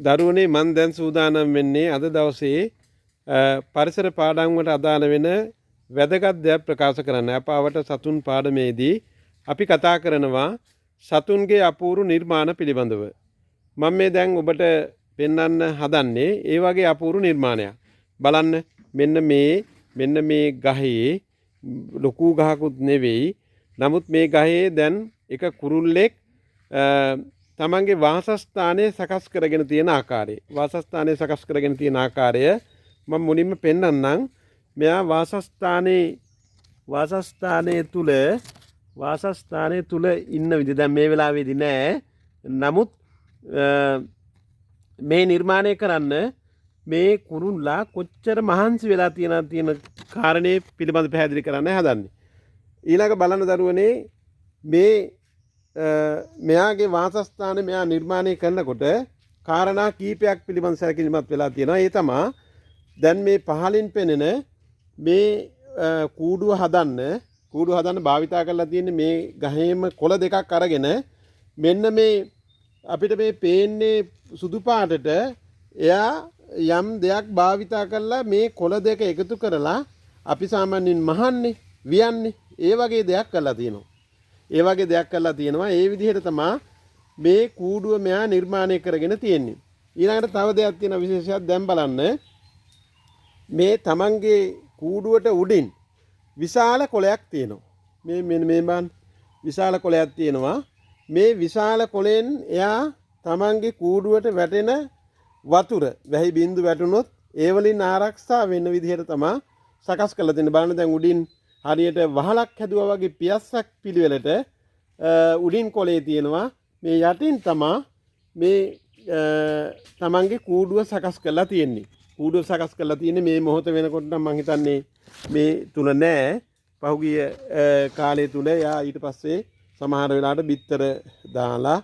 දරුවනේ මම දැන් සූදානම් වෙන්නේ අද දවසේ පරිසර පාඩම් වලට අදාළ වෙන වැදගත් දෙයක් ප්‍රකාශ කරන්න. අපවට සතුන් පාඩමේදී අපි කතා කරනවා සතුන්ගේ අපූර්ව නිර්මාණ පිළිබඳව. මම මේ දැන් ඔබට පෙන්වන්න හදන්නේ ඒ වගේ අපූර්ව නිර්මාණයක්. බලන්න මෙන්න මේ ගහේ ලොකු ගහකුත් නෙවෙයි. නමුත් මේ ගහේ දැන් එක කුරුල්ලෙක් තමන්ගේ වාසස්ථානය සකස් කරගෙන තියෙන ආකාරය. වාසස්ථානය සකස් කරගෙන තියෙන ආකාරය මම මුලින්ම පෙන්වන්නම්. මෙයා වාසස්ථානයේ තුල ඉන්න විදිහ දැන් මේ වෙලාවේදී නෑ. නමුත් මේ නිර්මාණය කරන්න මේ කුරුල්ලා කොච්චර මහන්සි වෙලා තියෙන කාරණේ පිළිබඳ පැහැදිලි කරන්න හදන්නේ. ඊළඟ බලන දරුවනේ මේ මෙයාගේ වාසස්ථාන මෙයා නිර්මාණය කරනකොට කාරණා කීපයක් පිළිබඳ සැලකිලිමත් වෙලා තියෙනවා. ඒ තමයි දැන් මේ පහලින් පෙනෙන මේ කූඩුව හදන්න භාවිතා කරලා තියෙන්නේ මේ ගහේම කොළ දෙකක් අරගෙන මෙන්න මේ අපිට මේ පේන්නේ සුදු පාටට එයා යම් දෙයක් භාවිතා කරලා මේ කොළ දෙක එකතු කරලා අපි සාමාන්‍යයෙන් මහන්නේ වියන්නේ ඒ වගේ දෙයක් කරලා තියෙනවා. ඒ විදිහට තමයි මේ කූඩුව මෙයා නිර්මාණය කරගෙන තියෙන්නේ. ඊළඟට තව දෙයක් තියෙන විශේෂයක් දැන් බලන්න. මේ තමන්ගේ කූඩුවට උඩින් විශාල කොළයක් තියෙනවා. මේ විශාල කොළයක් තියෙනවා. මේ විශාල කොළෙන් එයා තමන්ගේ කූඩුවට වැටෙන වතුර වැහි බින්දු වැටුනොත් ඒ වලින් ආරක්ෂා වෙන්න විදිහට තමයි සකස් කරලා තියෙන්නේ. බලන්න දැන් උඩින් හරියට වහලක් හැදුවා වගේ පියස්සක් පිළිවෙලට උඩින් කොළේ තියෙනවා. මේ යටින් තමයි මේ තමන්ගේ කූඩුව සකස් කරලා තියෙන්නේ. මේ මොහොත වෙනකොට නම් මං හිතන්නේ මේ තුල නෑ. පහුගිය කාලය තුල යා ඊට පස්සේ සමහර වෙලාවට බිත්තර දාලා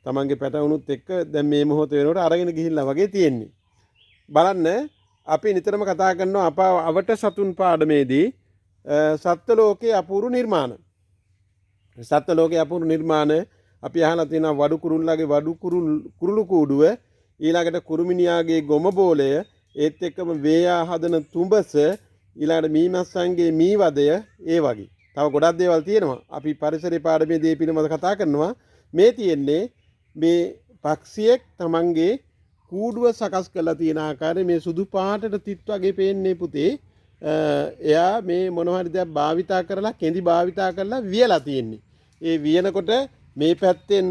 තමන්ගේ පැටවුනුත් එක්ක දැන් මේ මොහොත වෙනකොට අරගෙන ගිහිල්ලා වගේ තියෙන්නේ. බලන්න අපි නිතරම කතා කරනවා අවට සතුන් පාඩමේදී සත්ත්ව ලෝකයේ අපූර්ව නිර්මාණ අපි අහලා තියෙනවා වඩු කුරුල්ලාගේ කුරුළු කූඩුව, ඊළඟට කුරුමිනියාගේ ගොම බෝලය, ඒත් එක්කම වේයා හදන තුඹස, ඊළඟට මීමස්සන්ගේ මීවදය, ඒ වගේ තව ගොඩක් දේවල් තියෙනවා. අපි පරිසරයේ පාඩමේදී පිළිබඳව කතා කරනවා. මේ තියෙන්නේ මේ පක්ෂියෙක් තමන්ගේ කූඩුව සකස් කරලා තියෙන ආකාරය. මේ සුදු පාටට තිත් වගේ පේන්නේ පුතේ. එයා මේ මොනවා හරි දෙයක් භාවිතා කරලා කෙඳි භාවිතා කරලා වියලා තියෙන්නේ. ඒ වියනකොට මේ පැත්තෙන්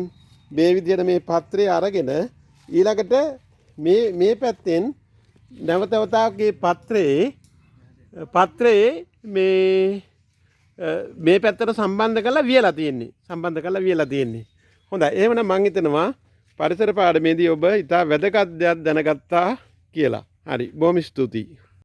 මේ විදිහට මේ පත්‍රය අරගෙන ඊළඟට මේ පැත්තෙන් නැවතවතාවගේ පත්‍රයේ මේ පැත්තට සම්බන්ධ කරලා වියලා තියෙන්නේ. හොඳයි. එහෙමනම් මම හිතනවා පරිසර පාඩමේදී ඔබ ඉතා වැදගත් දෙයක් දැනගත්තා කියලා. හරි. බොහොම ස්තුතියි.